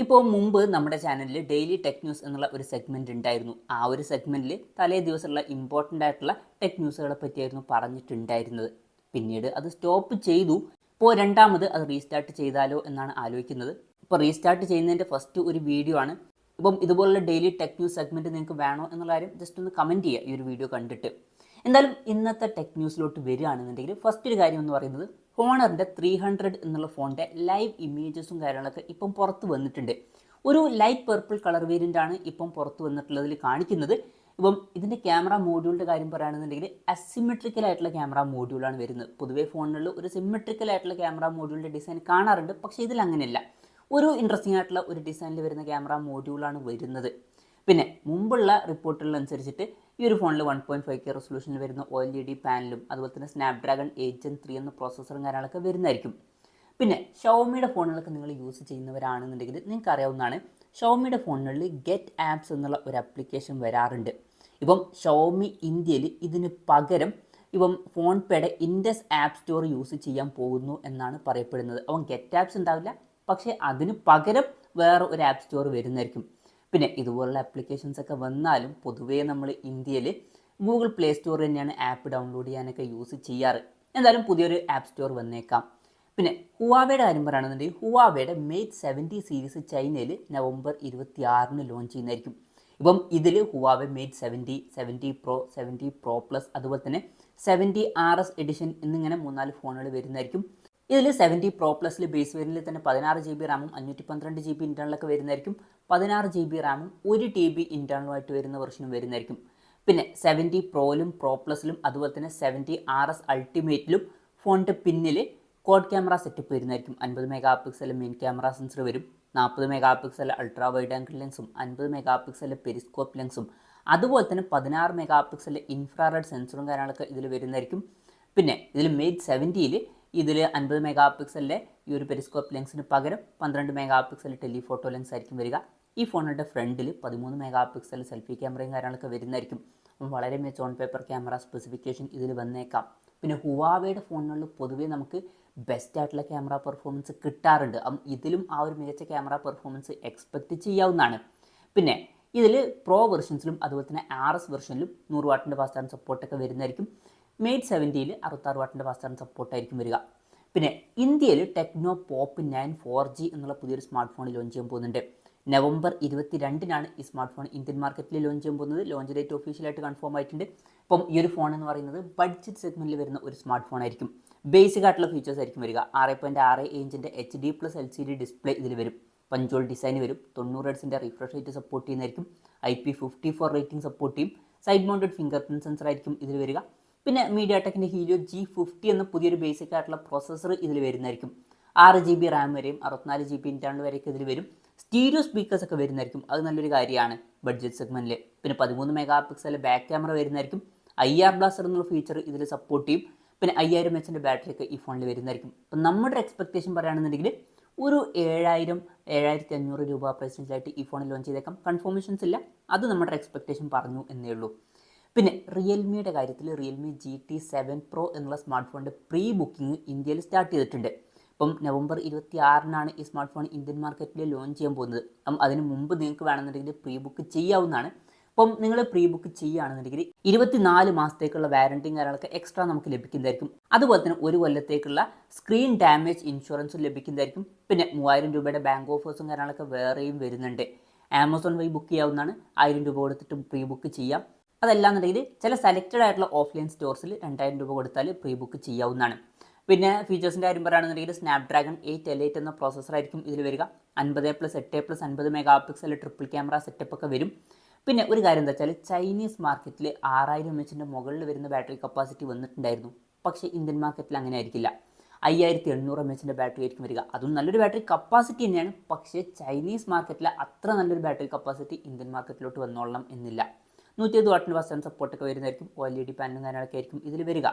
ഇപ്പോൾ മുമ്പ് നമ്മുടെ ചാനലിൽ ഡെയിലി ടെക് ന്യൂസ് എന്നുള്ള ഒരു സെഗ്മെൻറ്റ് ഉണ്ടായിരുന്നു. ആ ഒരു സെഗ്മെൻറ്റിൽ തലേ ദിവസമുള്ള ഇമ്പോർട്ടൻ്റ് ആയിട്ടുള്ള ടെക് ന്യൂസുകളെ പറ്റിയായിരുന്നു പറഞ്ഞിട്ടുണ്ടായിരുന്നത്. പിന്നീട് അത് സ്റ്റോപ്പ് ചെയ്തു. ഇപ്പോൾ രണ്ടാമത് അത് റീസ്റ്റാർട്ട് ചെയ്താലോ എന്നാണ് ആലോചിക്കുന്നത്. ഇപ്പോൾ റീസ്റ്റാർട്ട് ചെയ്യുന്നതിൻ്റെ ഫസ്റ്റ് ഒരു വീഡിയോ ആണ്. ഇപ്പം ഇതുപോലുള്ള ഡെയിലി ടെക് ന്യൂസ് സെഗ്മെൻറ്റ് നിങ്ങൾക്ക് വേണോ എന്നുള്ള കാര്യം ജസ്റ്റ് ഒന്ന് കമൻറ്റ് ചെയ്യുക ഈ ഒരു വീഡിയോ കണ്ടിട്ട്. എന്തായാലും ഇന്നത്തെ ടെക് ന്യൂസിലോട്ട് വരികയാണെന്നുണ്ടെങ്കിൽ ഫസ്റ്റ് ഒരു കാര്യം എന്ന് പറയുന്നത് ഹോണറിൻ്റെ 300 എന്നുള്ള ഫോണിൻ്റെ ലൈവ് ഇമേജസും കാര്യങ്ങളൊക്കെ ഇപ്പം പുറത്ത് വന്നിട്ടുണ്ട്. ഒരു ലൈറ്റ് പർപ്പിൾ കളർ വേരിയൻ്റ് ആണ് ഇപ്പം പുറത്ത് വന്നിട്ടുള്ളതിൽ കാണിക്കുന്നത്. ഇപ്പം ഇതിൻ്റെ ക്യാമറ മോഡ്യൂളിൻ്റെ കാര്യം പറയുകയാണെന്നുണ്ടെങ്കിൽ അസിമെട്രിക്കൽ ആയിട്ടുള്ള ക്യാമറ മോഡ്യൂളാണ് വരുന്നത്. പൊതുവേ ഫോണുകളിൽ ഒരു സിമെട്രിക്കൽ ആയിട്ടുള്ള ക്യാമറ മോഡ്യൂളിൻ്റെ ഡിസൈൻ കാണാറുണ്ട്, പക്ഷേ ഇതിൽ അങ്ങനെയല്ല. ഒരു ഇൻട്രസ്റ്റിംഗ് ആയിട്ടുള്ള ഒരു ഡിസൈനിൽ വരുന്ന ക്യാമറ മോഡ്യൂളാണ് വരുന്നത്. പിന്നെ മുമ്പുള്ള റിപ്പോർട്ടുകളനുസരിച്ചിട്ട് ഈ ഒരു ഫോണിൽ 1.5K റെസൊല്യൂഷനിൽ വരുന്ന OLED പാനലും അതുപോലെ തന്നെ സ്നാപ്ഡ്രാഗൺ 8 Gen 3 എന്ന പ്രോസസ്സറും കാര്യങ്ങളൊക്കെ വരുന്നതായിരിക്കും. പിന്നെ ഷവോമിയുടെ ഫോണുകളൊക്കെ നിങ്ങൾ യൂസ് ചെയ്യുന്നവരാണെന്നുണ്ടെങ്കിൽ നിങ്ങൾക്ക് അറിയാവുന്നതാണ്, ഷവോമിയുടെ ഫോണുകളിൽ ഗെറ്റ് ആപ്സ് എന്നുള്ള ഒരു ആപ്ലിക്കേഷൻ വരാറുണ്ട്. ഇപ്പം ഷവോമി ഇന്ത്യയിൽ ഇതിന് പകരം ഇപ്പം ഫോൺ പേയുടെ ഇൻഡസ് ആപ്പ് സ്റ്റോർ യൂസ് ചെയ്യാൻ പോകുന്നു എന്നാണ് പറയപ്പെടുന്നത്. അപ്പം ഗെറ്റ് ആപ്സ് ഉണ്ടാവില്ല, പക്ഷേ അതിന് പകരം വേറെ ഒരു ആപ്പ് സ്റ്റോർ വരുന്നതായിരിക്കും. പിന്നെ ഇതുപോലുള്ള ആപ്ലിക്കേഷൻസ് ഒക്കെ വന്നാലും പൊതുവേ നമ്മൾ ഇന്ത്യയിൽ ഗൂഗിൾ പ്ലേ സ്റ്റോർ തന്നെയാണ് ആപ്പ് ഡൗൺലോഡ് ചെയ്യാനൊക്കെ യൂസ് ചെയ്യാറ്. എന്തായാലും പുതിയൊരു ആപ്പ് സ്റ്റോർ വന്നേക്കാം. പിന്നെ ഹുവാവയുടെ കാര്യം പറയുകയാണെന്നുണ്ടെങ്കിൽ ഹുവാവയുടെ മേറ്റ് 70 സീരീസ് ചൈനയിൽ നവംബർ 26 ലോഞ്ച് ചെയ്യുന്നതായിരിക്കും. ഇപ്പം ഇതിൽ Huawei mate 70, 70 pro, 70 pro plus അതുപോലെ തന്നെ 70RS എഡിഷൻ എന്നിങ്ങനെ 3-4 ഫോണുകൾ വരുന്നതായിരിക്കും. ഇതിൽ 70 പ്രോ പ്ലസിൽ ബേസ് വേരിയൻറ്റിൽ തന്നെ 16GB റാമും 512GB ഇൻറ്റേർണലൊക്കെ വരുന്നതായിരിക്കും. 16GB റാമും 1TB ഇൻറ്റേർണലുമായിട്ട് വരുന്ന വെർഷനും വരുന്നതായിരിക്കും. പിന്നെ 70 പ്രോയിലും പ്രോ പ്ലസിലും അതുപോലെ തന്നെ 70RS അൾട്ടിമേറ്റിലും ഫോണിൻ്റെ പിന്നിൽ ക്വാഡ് ക്യാമറ സെറ്റപ്പ് വരുന്നതായിരിക്കും. 50 megapixel main camera sensor വരും, 40 megapixel ultra wide angle ലെൻസും 50 മെഗാ പിക്സൽ പെരിസ്കോപ്പ് ലെൻസും അതുപോലെ തന്നെ 16 മെഗാ പിക്സൽ ഇൻഫ്രാറെഡ് സെൻസറും കാര്യങ്ങളൊക്കെ ഇതിൽ വരുന്നതായിരിക്കും. പിന്നെ ഇതിൽ മേറ്റ് 70യിൽ ഇതിൽ 50 മെഗാ പിക്സലിലെ ഈ ഒരു പെരിസ്കോപ്പ് ലെൻസിന് പകരം 12 മെഗാ പിക്സൽ ടെലിഫോട്ടോ ലെൻസ് ആയിരിക്കും വരിക. ഈ ഫോണിൻ്റെ ഫ്രണ്ടിൽ 13 മെഗാ പിക്സൽ സെൽഫി ക്യാമറയും കാര്യങ്ങളൊക്കെ വരുന്നതായിരിക്കും. വളരെ മികച്ച ഓൺ പേപ്പർ ക്യാമറ സ്പെസിഫിക്കേഷൻ ഇതിൽ വന്നേക്കാം. പിന്നെ ഹുവാവയുടെ ഫോണുകളിൽ പൊതുവേ നമുക്ക് ബെസ്റ്റ് ആയിട്ടുള്ള ക്യാമറ പെർഫോമൻസ് കിട്ടാറുണ്ട്. ഇതിലും ആ ഒരു മികച്ച ക്യാമറ പെർഫോമൻസ് എക്സ്പെക്റ്റ് ചെയ്യാവുന്നതാണ്. പിന്നെ ഇതിൽ പ്രോ വെർഷൻസിലും അതുപോലെ തന്നെ RS വെർഷനിലും 100 വാട്ടിൻ്റെ ഫാസ്റ്റ് ചാർജ് സപ്പോർട്ടൊക്കെ വരുന്നതായിരിക്കും. മേറ്റ് 70യിൽ 66 വാട്ടിൻ്റെ ഫാസ്റ്റ് ചാർജ് സപ്പോർട്ടായിരിക്കും വരിക. പിന്നെ ഇന്ത്യയിൽ ടെക്നോ പോപ്പ് 9 4G എന്നുള്ള പുതിയൊരു സ്മാർട്ട് ഫോൺ ലോഞ്ച് ചെയ്യാൻ പോകുന്നുണ്ട്. നവംബർ 22-നാണ് ഈ സ്മാർട്ട് ഫോൺ ഇന്ത്യൻ മാർക്കറ്റിൽ ലോഞ്ച് ചെയ്യാൻ പോകുന്നത്. ലോഞ്ച് ഡേറ്റ് ഒഫീഷ്യലായിട്ട് കൺഫേം ആയിട്ടുണ്ട്. ഇപ്പം ഈ ഒരു ഫോൺ എന്ന് പറയുന്നത് ബഡ്ജറ്റ് സെഗ്മെൻറ്റിൽ വരുന്ന ഒരു സ്മാർട്ട് ഫോൺ ആയിരിക്കും. ബേസിക് ആയിട്ടുള്ള ഫീച്ചേഴ്സ് ആയിരിക്കും വരിക. 6.6 ഇഞ്ചിൻ്റെ HD+LCD ഡിസ്പ്ലേ ഇതിൽ വരും. പഞ്ചോൾ ഡിസൈൻ വരും. 90 ഹെർട്സിൻ്റെ റിഫ്രഷ് റേറ്റ് സപ്പോർട്ട് ചെയ്യുന്നതായിരിക്കും. IP54 റേറ്റിംഗ് സപ്പോർട്ട് ചെയ്യും. Side mounted finger print sensor ആയിരിക്കും ഇതിൽ വരിക. പിന്നെ മീഡിയാടെക്കിൻ്റെ ഹീലിയോ G50 എന്ന പുതിയൊരു ബേസിക് ആയിട്ടുള്ള പ്രോസസ്സർ ഇതിൽ വരുന്നതായിരിക്കും. 6GB റാം വരെയും 64GB ഇൻറ്റേർണൽ വരെയൊക്കെ ഇതിൽ വരും. സ്റ്റീരിയോ സ്പീക്കേഴ്സ് ഒക്കെ വരുന്നതായിരിക്കും. അത് നല്ലൊരു കാര്യമാണ് ബഡ്ജറ്റ് സെഗ്മെൻറ്റിൽ. പിന്നെ 13 മെഗാ പിക്സൽ ബാക്ക് ക്യാമറ വരുന്നതായിരിക്കും. IR ബ്ലാസ്റ്റർ എന്നുള്ള ഫീച്ചർ ഇതിൽ സപ്പോർട്ട് ചെയ്യും. പിന്നെ 5000 mAh ബാറ്ററി ഒക്കെ ഈ ഫോണിൽ വരുന്നതായിരിക്കും. അപ്പം നമ്മുടെ എക്സ്പെക്റ്റേഷൻ പറയുകയാണെന്നുണ്ടെങ്കിൽ ഒരു 7000-7500 രൂപ പ്രൈസ് റേഞ്ചിലായിട്ട് ഈ ഫോണിൽ ലോഞ്ച് ചെയ്തേക്കാം. കൺഫർമേഷൻസ് ഇല്ല, അത് നമ്മുടെ എക്സ്പെക്റ്റേഷൻ പറഞ്ഞു എന്നേ ഉള്ളൂ. പിന്നെ റിയൽമിയുടെ കാര്യത്തിൽ റിയൽമി GT7 Pro എന്നുള്ള സ്മാർട്ട് ഫോണിൻ്റെ പ്രീ ബുക്കിംഗ് ഇന്ത്യയിൽ സ്റ്റാർട്ട് ചെയ്തിട്ടുണ്ട്. ഇപ്പം നവംബർ 26-നാണ് ഈ സ്മാർട്ട് ഫോൺ ഇന്ത്യൻ മാർക്കറ്റിൽ ലോഞ്ച് ചെയ്യാൻ പോകുന്നത്. അപ്പം അതിന് മുമ്പ് നിങ്ങൾക്ക് വേണമെന്നുണ്ടെങ്കിൽ പ്രീ ബുക്ക് ചെയ്യാവുന്നതാണ്. അപ്പം നിങ്ങൾ പ്രീ ബുക്ക് ചെയ്യുകയാണെന്നുണ്ടെങ്കിൽ 24 മാസത്തേക്കുള്ള വാറണ്ടിയും കാര്യങ്ങളൊക്കെ എക്സ്ട്രാ നമുക്ക് ലഭിക്കുന്നതായിരിക്കും. അതുപോലെ തന്നെ 1 കൊല്ലത്തേക്കുള്ള സ്ക്രീൻ ഡാമേജ് ഇൻഷുറൻസും ലഭിക്കുന്നതായിരിക്കും. പിന്നെ 3000 രൂപയുടെ ബാങ്ക് ഓഫേഴ്സും കാര്യങ്ങളൊക്കെ വേറെയും വരുന്നുണ്ട്. ആമസോൺ വഴി ബുക്ക് ചെയ്യാവുന്നതാണ്. 1000 രൂപ കൊടുത്തിട്ടും പ്രീ ബുക്ക് ചെയ്യാം. അതല്ലാന്നുണ്ടെങ്കിൽ ചില സെലക്റ്റഡ് ആയിട്ടുള്ള ഓഫ്ലൈൻ സ്റ്റോർസിൽ 2000 രൂപ കൊടുത്താൽ പ്രീ ബുക്ക് ചെയ്യാവുന്നതാണ്. പിന്നെ ഫീച്ചേഴ്സിൻ്റെ കാര്യം പറയുകയാണെന്നുണ്ടെങ്കിൽ സ്നാപ്ഡ്രാഗൺ 8 L8 എന്ന പ്രോസസ്സറായിരിക്കും ഇതിൽ വരിക. 50+8+50 mega pixel triple camera setup ഒക്കെ വരും. പിന്നെ ഒരു കാര്യം എന്താ വെച്ചാൽ ചൈനീസ് മാർക്കറ്റിൽ 6000 mAhൻ്റെ മുകളിൽ വരുന്ന ബാറ്ററി കപ്പാസിറ്റി വന്നിട്ടുണ്ടായിരുന്നു. പക്ഷേ ഇന്ത്യൻ മാർക്കറ്റിൽ അങ്ങനെ ആയിരിക്കില്ല. 5800 mAhൻ്റെ ബാറ്ററി ആയിരിക്കും വരിക. അതും നല്ലൊരു ബാറ്ററി കപ്പാസിറ്റി തന്നെയാണ്. പക്ഷേ ചൈനീസ് മാർക്കറ്റിൽ അത്ര നല്ലൊരു ബാറ്ററി കപ്പാസിറ്റി ഇന്ത്യൻ മാർക്കറ്റിലോട്ട് വന്നോളണം എന്നില്ല. 120 വാട്ടിൻ്റെ ഫാസ്റ്റ് ചാർജ് സപ്പോർട്ടൊക്കെ വരുന്നതായിരിക്കും. OLED പാനലും കാര്യങ്ങളൊക്കെ ആയിരിക്കും ഇതിൽ വരിക.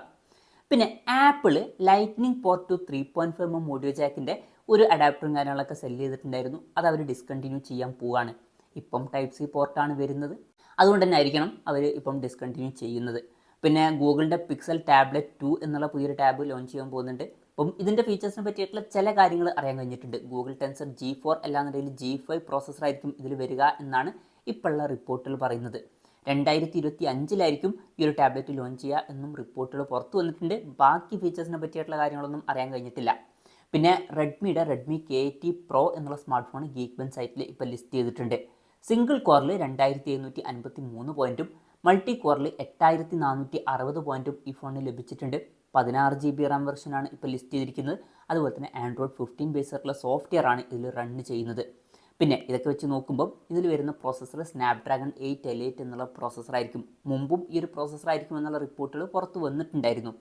പിന്നെ Apple Lightning port to 3.5mm audio ജാക്കിൻ്റെ ഒരു അഡാപ്റ്ററും കാര്യങ്ങളൊക്കെ സെല് ചെയ്തിട്ടുണ്ടായിരുന്നു. അത് അവർ ഡിസ്കണ്ടിന്യൂ ചെയ്യാൻ പോവുകയാണ്. ഇപ്പം Type-C പോർട്ടാണ് വരുന്നത്. അതുകൊണ്ട് തന്നെ ആയിരിക്കണം അവർ ഇപ്പം ഡിസ്കണ്ടിന്യൂ ചെയ്യുന്നത്. പിന്നെ ഗൂഗിളിൻ്റെ പിക്സൽ ടാബ്ലറ്റ് 2 എന്നുള്ള പുതിയൊരു ടാബ് ലോഞ്ച് ചെയ്യാൻ പോകുന്നുണ്ട്. അപ്പം ഇതിൻ്റെ ഫീച്ചേഴ്സിനെ പറ്റിയിട്ടുള്ള ചില കാര്യങ്ങൾ അറിയാൻ കഴിഞ്ഞിട്ടുണ്ട്. ഗൂഗിൾ ടെൻസർ G4 അല്ലാന്നുണ്ടെങ്കിൽ G5 പ്രോസസ്സറായിരിക്കും ഇതിൽ വരിക എന്നാണ് ഇപ്പോഴുള്ള റിപ്പോർട്ടുകൾ പറയുന്നത്. 2025 ഈ ഒരു ടാബ്ലറ്റ് ലോഞ്ച് ചെയ്യുക എന്നും റിപ്പോർട്ടുകൾ പുറത്തു വന്നിട്ടുണ്ട്. ബാക്കി ഫീച്ചേഴ്സിനെ പറ്റിയിട്ടുള്ള കാര്യങ്ങളൊന്നും അറിയാൻ കഴിഞ്ഞിട്ടില്ല. പിന്നെ റെഡ്മി K80 Pro എന്നുള്ള സ്മാർട്ട് ഫോൺ ഗീക്ക് ബെഞ്ച് സൈറ്റിൽ ഇപ്പോൾ ലിസ്റ്റ് ചെയ്തിട്ടുണ്ട്. സിംഗിൾ കോറിൽ 2753 പോയിൻറ്റും മൾട്ടി കോറിൽ 8460 പോയിൻറ്റും ഈ ഫോണിന് ലഭിച്ചിട്ടുണ്ട്. 16 GB റാം വെർഷനാണ് ഇപ്പോൾ ലിസ്റ്റ് ചെയ്തിരിക്കുന്നത്. അതുപോലെ തന്നെ ആൻഡ്രോയിഡ് 15 ബേസ് ആയിട്ടുള്ള സോഫ്റ്റ്വെയർ ആണ് ഇതിൽ റൺ ചെയ്യുന്നത്. പിന്നെ ഇതൊക്കെ വെച്ച് നോക്കുമ്പോൾ ഇതിൽ വരുന്ന പ്രോസസ്സർ സ്നാപ്ഡ്രാഗൺ 8 Elite എന്നുള്ള പ്രോസസ്സറായിരിക്കും. മുമ്പും ഈ ഒരു പ്രോസസ്സറായിരിക്കും എന്നുള്ള റിപ്പോർട്ടുകൾ പുറത്ത് വന്നിട്ടുണ്ടായിരുന്നു.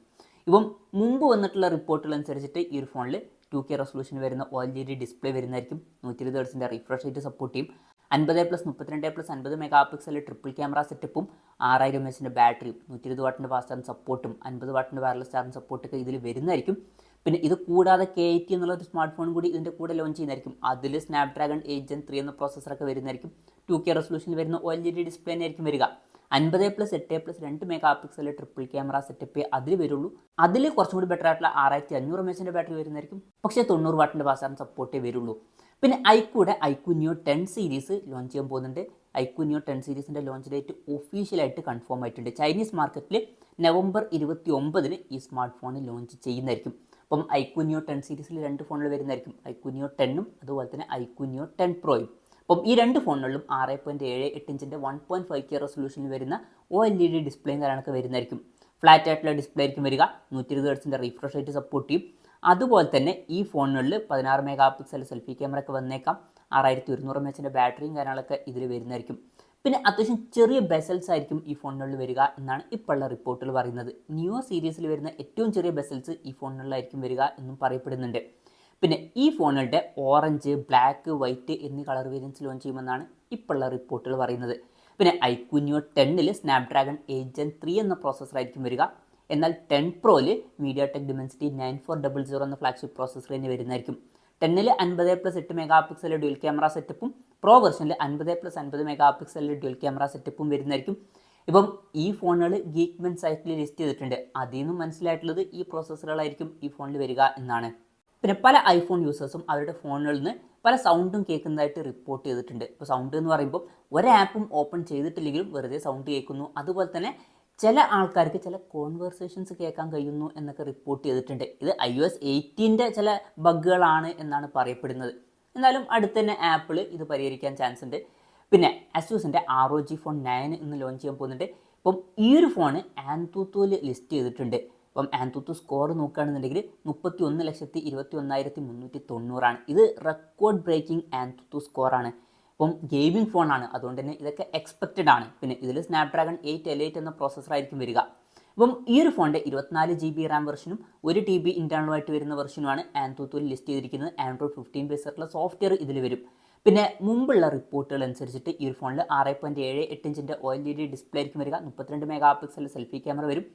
ഇപ്പം മുമ്പ് വന്നിട്ടുള്ള റിപ്പോർട്ടുകൾ അനുസരിച്ചിട്ട് ഈ ഒരു ഫോണിൽ 2K റെസൊല്യൂഷൻ വരുന്ന OLED ഡിസ്പ്ലേ വരുന്നതായിരിക്കും. 120 Hz റിഫ്രഷ് റേറ്റ് സപ്പോർട്ട് ചെയ്യും. 50+32+50 മെഗാ പിക്സൽ ട്രിപ്പിൾ ക്യാമറ സെറ്റപ്പും 6000 mAh ബാറ്ററിയും 120 വാട്ടിൻ്റെ ഫാസ്റ്റ് ചാർജിങ് സപ്പോർട്ടും 50 വാട്ടിൻ്റെ വയർലെസ് ചാർജിങ് സപ്പോർട്ടൊക്കെ ഇതിൽ വരുന്നതായിരിക്കും. പിന്നെ ഇത് കൂടാതെ K80 എന്നുള്ള ഒരു സ്മാർട്ട് ഫോൺ കൂടി ഇതിൻ്റെ കൂടെ ലോഞ്ച് ചെയ്യുന്നതായിരിക്കും. അതിൽ സ്നാപ്ഡ്രാഗൺ 8 Gen 3 എന്ന പ്രോസസ്സറൊക്കെ വരുന്നതായിരിക്കും. 2K റെസൊല്യൂഷനിൽ വരുന്ന OLED ഡിസ്പ്ലേ തന്നെയായിരിക്കും വരിക. 50+8+2 mega pixel triple camera setup അതിൽ വരുള്ളൂ. അതിൽ കുറച്ചും കൂടി ബെറ്റർ ആയിട്ടുള്ള 6500 mAh ബാറ്ററി വരുന്നതായിരിക്കും. പക്ഷേ 90 വാട്ടിൻ്റെ ഫാസ്റ്റ് ചാർജിങ് സപ്പോർട്ടേ വരുള്ളൂ. പിന്നെ iQOO Neo 10 സീരീസ് ലോഞ്ച് ചെയ്യാൻ പോകുന്നുണ്ട്. iQOO Neo 10 സീരീസിൻ്റെ ലോഞ്ച് ഡേറ്റ് ഒഫീഷ്യലായിട്ട് കൺഫേം ആയിട്ടുണ്ട്. ചൈനീസ് മാർക്കറ്റിൽ നവംബർ 29 ഈ സ്മാർട്ട് ഫോൺ ലോഞ്ച് ചെയ്യുന്നതായിരിക്കും. അപ്പം iQOO Neo 10 സീരീസിൽ 2 ഫോണുകൾ വരുന്നതായിരിക്കും. iQOO Neo 10ഉം അതുപോലെ തന്നെ iQOO Neo 10 Proയും. അപ്പം ഈ 2 ഫോണുകളിലും 6.78 ഇഞ്ചിൻ്റെ 1.5K റെസൊല്യൂഷനിൽ വരുന്ന OLED ഡിസ്പ്ലേയും കാര്യങ്ങളൊക്കെ വരുന്നതായിരിക്കും. ഫ്ലാറ്റ് ആയിട്ടുള്ള ഡിസ്പ്ലേ ആയിരിക്കും വരിക. 120 Hz റിഫ്രഷ് റേറ്റ് സപ്പോർട്ട് ചെയ്യും. അതുപോലെ തന്നെ ഈ ഫോണുകളിൽ 16 മെഗാ പിക്സൽ സെൽഫി ക്യാമറ ഒക്കെ വന്നേക്കാം. 6200 mAh ബാറ്ററിയും കാര്യങ്ങളൊക്കെ ഇതിൽ വരുന്നതായിരിക്കും. പിന്നെ അത്യാവശ്യം ചെറിയ ബെസൽസ് ആയിരിക്കും ഈ ഫോണുകളിൽ വരിക എന്നാണ് ഇപ്പോഴുള്ള റിപ്പോർട്ടുകൾ പറയുന്നത്. നിയോ സീരീസിൽ വരുന്ന ഏറ്റവും ചെറിയ ബെസൽസ് ഈ ഫോണുകളിലായിരിക്കും വരിക എന്നും പറയപ്പെടുന്നുണ്ട്. പിന്നെ ഈ ഫോണുകളുടെ ഓറഞ്ച്, ബ്ലാക്ക്, വൈറ്റ് എന്നീ കളർ വേരിയൻസ് ലോഞ്ച് ചെയ്യുമെന്നാണ് ഇപ്പോഴുള്ള റിപ്പോർട്ടുകൾ പറയുന്നത്. പിന്നെ iQOO Neo 10ൽ സ്നാപ്ഡ്രാഗൺ 8 Gen 3 എന്ന പ്രോസസ്സറായിരിക്കും വരിക. എന്നാൽ 10 Proയിൽ MediaTek Dimensity 9400 എന്ന ഫ്ലാഗ്ഷിപ്പ് പ്രോസസ്സർ തന്നെ വരുന്നതായിരിക്കും. 10ൽ 50+8 മെഗാ പിക്സൽ ഡ്യുവൽ ക്യാമറ സെറ്റപ്പും പ്രോ വെർഷനിൽ 50+50 മെഗാ പിക്സൽ ഡ്യുവൽ ക്യാമറ സെറ്റപ്പും വരുന്നതായിരിക്കും. ഇപ്പം ഈ ഫോണുകൾ ഗീക്ക് ബെഞ്ച് സൈറ്റിൽ ലിസ്റ്റ് ചെയ്തിട്ടുണ്ട്. അതിൽ നിന്നും മനസ്സിലായിട്ടുള്ളത് ഈ പ്രോസസ്സറുകളായിരിക്കും ഈ ഫോണിൽ വരിക എന്നാണ്. പിന്നെ പല ഐഫോൺ യൂസേഴ്സും അവരുടെ ഫോണുകളിൽ നിന്ന് പല സൗണ്ടും കേൾക്കുന്നതായിട്ട് റിപ്പോർട്ട് ചെയ്തിട്ടുണ്ട്. ഇപ്പോൾ സൗണ്ട് എന്ന് പറയുമ്പോൾ ഒരാപ്പും ഓപ്പൺ ചെയ്തിട്ടില്ലെങ്കിലും വെറുതെ സൗണ്ട് കേൾക്കുന്നു. അതുപോലെ തന്നെ ചില ആൾക്കാർക്ക് ചില കോൺവെർസേഷൻസ് കേൾക്കാൻ കഴിയുന്നു എന്നൊക്കെ റിപ്പോർട്ട് ചെയ്തിട്ടുണ്ട്. ഇത് iOS 18 ചില ബഗ്ഗുകളാണ് എന്നാണ് പറയപ്പെടുന്നത്. എന്നാലും അടുത്ത് തന്നെ ആപ്പിൾ ഇത് പരിഹരിക്കാൻ ചാൻസ് ഉണ്ട്. പിന്നെ ASUSൻ്റെ ROG Phone 9 ഇന്ന് ലോഞ്ച് ചെയ്യാൻ പോകുന്നുണ്ട്. ഇപ്പം ഈ ഒരു ഫോണ് ആൻതൂത്തുവിൽ ലിസ്റ്റ് ചെയ്തിട്ടുണ്ട്. അപ്പം ആൻതൂത്തു സ്കോർ നോക്കുകയാണെന്നുണ്ടെങ്കിൽ 31,21,390 ഇത് റെക്കോർഡ് ബ്രേക്കിംഗ് ആൻതൂത്തു സ്കോറാണ്. അപ്പം ഗെയിമിംഗ് ഫോണാണ്, അതുകൊണ്ട് തന്നെ ഇതൊക്കെ എക്സ്പെക്റ്റഡ് ആണ്. പിന്നെ ഇതിൽ സ്നാപ്ഡ്രാഗൺ 8 Elite എന്ന പ്രോസസ്സറായിരിക്കും വരിക. അപ്പം ഈ ഒരു ഫോണിൻ്റെ 24 GB റാം വെർഷനും 1 TB ഇൻറ്റേർണലുമായിട്ട് വരുന്ന വെർഷനുമാണ് ആൻതൂത്തുവിൽ ലിസ്റ്റ് ചെയ്തിരിക്കുന്നത്. ആൻഡ്രോയിഡ് 15 ബേസ് ആയിട്ടുള്ള സോഫ്റ്റ്വെയർ ഇതിൽ വരും. പിന്നെ മുമ്പുള്ള റിപ്പോർട്ടുകൾ അനുസരിച്ചിട്ട് ഈ ഒരു ഫോണിൽ 6.78 ഇഞ്ചിൻ്റെ OLED ഡിസ്പ്ലേ ആയിരിക്കും വരിക. 32 മെഗാ പിക്സൽ സെൽഫി ക്യാമറ വരും.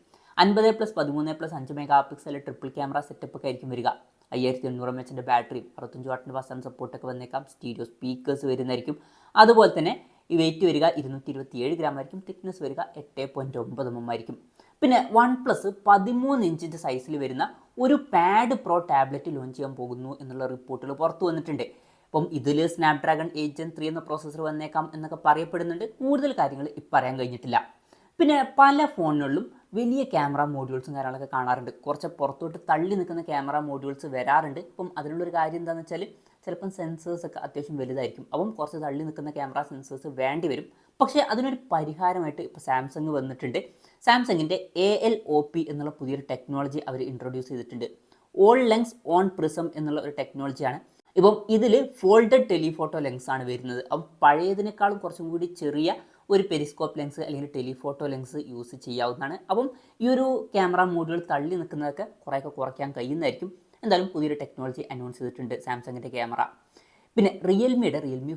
50+13+5 mega pixel triple camera setup ഒക്കെ ആയിരിക്കും വരിക. 5800 mAh ബാറ്ററിയും 65 വാട്ടിൻ്റെ ഫാസ്റ്റ് ചാർജിങ് സപ്പോർട്ടൊക്കെ വന്നേക്കാം. സ്റ്റീരിയോ സ്പീക്കേഴ്സ് വരുന്നതായിരിക്കും. അതുപോലെ തന്നെ ഈ വെയിറ്റ് വരിക 227 ഗ്രാം ആയിരിക്കും. തിക്നെസ് വരിക 8.9 mm ആയിരിക്കും. പിന്നെ OnePlus 13 ഇഞ്ചിൻ്റെ സൈസിൽ വരുന്ന ഒരു പാഡ് പ്രോ ടാബ്ലറ്റ് ലോഞ്ച് ചെയ്യാൻ പോകുന്നു എന്നുള്ള റിപ്പോർട്ടുകൾ പുറത്തു വന്നിട്ടുണ്ട്. അപ്പം ഇതിൽ സ്നാപ്ഡ്രാഗൺ 8 Gen 3 എന്ന പ്രോസസ്സർ വന്നേക്കാം എന്നൊക്കെ പറയപ്പെടുന്നുണ്ട്. കൂടുതൽ കാര്യങ്ങൾ ഇപ്പം പറയാൻ കഴിഞ്ഞിട്ടില്ല. പിന്നെ പല ഫോണുകളിലും വലിയ ക്യാമറ മോഡ്യൂൾസും കാര്യങ്ങളൊക്കെ കാണാറുണ്ട്. കുറച്ച് പുറത്തോട്ട് തള്ളി നിൽക്കുന്ന ക്യാമറ മോഡ്യൂൾസ് വരാറുണ്ട്. ഇപ്പം അതിനുള്ളൊരു കാര്യം എന്താണെന്ന് വെച്ചാൽ ചിലപ്പം സെൻസേഴ്സൊക്കെ അത്യാവശ്യം വലുതായിരിക്കും. അപ്പം കുറച്ച് തള്ളി നിൽക്കുന്ന ക്യാമറ സെൻസേഴ്സ് വേണ്ടി വരും. പക്ഷേ അതിനൊരു പരിഹാരമായിട്ട് ഇപ്പോൾ സാംസങ് വന്നിട്ടുണ്ട്. സാംസങ്ങിൻ്റെ ALOP എന്നുള്ള പുതിയൊരു ടെക്നോളജി അവർ ഇൻട്രൊഡ്യൂസ് ചെയ്തിട്ടുണ്ട്. ഓൾ ലെൻസ് ഓൺ പ്രിസം എന്നുള്ള ഒരു ടെക്നോളജിയാണ്. ഇപ്പം ഇതിൽ ഫോൾഡഡ് ടെലിഫോട്ടോ ലെൻസ് ആണ് വരുന്നത്. അപ്പം പഴയതിനേക്കാളും കുറച്ചും കൂടി ചെറിയ ഒരു പെരിസ്കോപ്പ് ലെൻസ് അല്ലെങ്കിൽ ടെലിഫോട്ടോ ലെൻസ് യൂസ് ചെയ്യാവുന്നതാണ്. അപ്പം ഈ ഒരു ക്യാമറ മോഡുകൾ തള്ളി നിൽക്കുന്നതൊക്കെ കുറേയൊക്കെ കുറയ്ക്കാൻ കഴിയുന്നതായിരിക്കും. എന്തായാലും പുതിയൊരു ടെക്നോളജി അനൗൺസ് ചെയ്തിട്ടുണ്ട് സാംസങ്ങിൻ്റെ ക്യാമറ. പിന്നെ റിയൽമി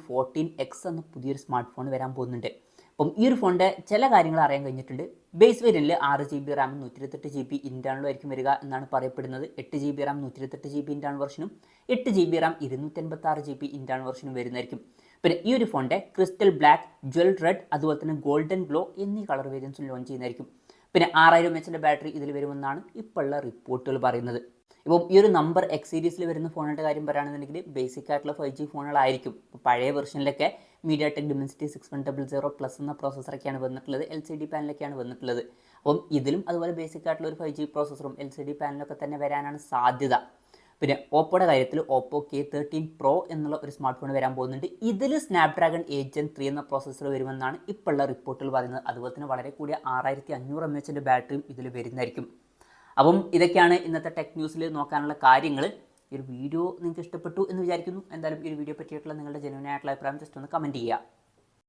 14X എന്ന പുതിയൊരു സ്മാർട്ട് ഫോൺ വരാൻ പോകുന്നുണ്ട്. അപ്പം ഈ ഒരു ഫോണിൻ്റെ ചില കാര്യങ്ങൾ അറിയാൻ കഴിഞ്ഞിട്ടുണ്ട്. ബേസ് വേരിയൻറ്റിൽ 6 GB റാം 128 GB ഇൻറ്റേർണലും ആയിരിക്കും വരിക എന്നാണ് പറയപ്പെടുന്നത്. 8 GB റാം 128 GB ഇൻറ്റേർണൽ വെർഷനും 8 GB റാം 256 GB ഇൻറ്റേർണൽ വെർഷനും വരുന്നതായിരിക്കും. പിന്നെ ഈ ഒരു ഫോണിൻ്റെ ക്രിസ്റ്റൽ ബ്ലാക്ക്, ജ്വൽ റെഡ്, അതുപോലെ തന്നെ ഗോൾഡൻ ഗ്ലോ എന്നീ കളർ വേരിയൻസും ലോഞ്ച് ചെയ്യുന്നതായിരിക്കും. പിന്നെ 6000 mAh ബാറ്ററി ഇതിൽ വരുമെന്നാണ് ഇപ്പോഴുള്ള റിപ്പോർട്ടുകൾ പറയുന്നത്. ഇപ്പം ഈ ഒരു നമ്പർ എക്സ് സീരീസിൽ വരുന്ന ഫോണുകളുടെ കാര്യം പറയുകയാണെന്നുണ്ടെങ്കിൽ ബേസിക് ആയിട്ടുള്ള 5G ഫോണുകളായിരിക്കും. ഇപ്പോൾ പഴയ വെർഷനിലൊക്കെ MediaTek Dimensity 6100+ എന്ന പ്രോസസ്സറൊക്കെയാണ് വന്നിട്ടുള്ളത്, LCD പാനലൊക്കെയാണ് വന്നിട്ടുള്ളത്. അപ്പം ഇതിലും അതുപോലെ ബേസിക് ആയിട്ടുള്ള ഒരു 5G പ്രോസസ്സറും LCD പാനലൊക്കെ തന്നെ വരാനാണ് സാധ്യത. പിന്നെ ഓപ്പോയുടെ കാര്യത്തിൽ ഓപ്പോ K13 Pro എന്നുള്ള ഒരു സ്മാർട്ട് ഫോൺ വരാൻ പോകുന്നുണ്ട്. ഇതിൽ സ്നാപ്ഡ്രാഗൺ 8 Gen 3 എന്ന പ്രോസസ്സർ വരുമെന്നാണ് ഇപ്പോൾ ഉള്ള റിപ്പോർട്ടുകൾ പറയുന്നത്. അതുപോലെ തന്നെ വളരെ കൂടിയ 6500 mAh ബാറ്ററിയും ഇതിൽ വരുന്നതായിരിക്കും. അപ്പം ഇതൊക്കെയാണ് ഇന്നത്തെ ടെക് ന്യൂസിൽ നോക്കാനുള്ള കാര്യങ്ങൾ. ഈ ഒരു വീഡിയോ നിങ്ങൾക്ക് ഇഷ്ടപ്പെട്ടു എന്ന് വിചാരിക്കുന്നു. എന്തായാലും ഈ ഒരു വീഡിയോ പറ്റിയിട്ടുള്ള നിങ്ങളുടെ ജെന്യുവൻ ആയിട്ടുള്ള അഭിപ്രായം ജസ്റ്റ് ഒന്ന് കമൻറ്റ് ചെയ്യുക.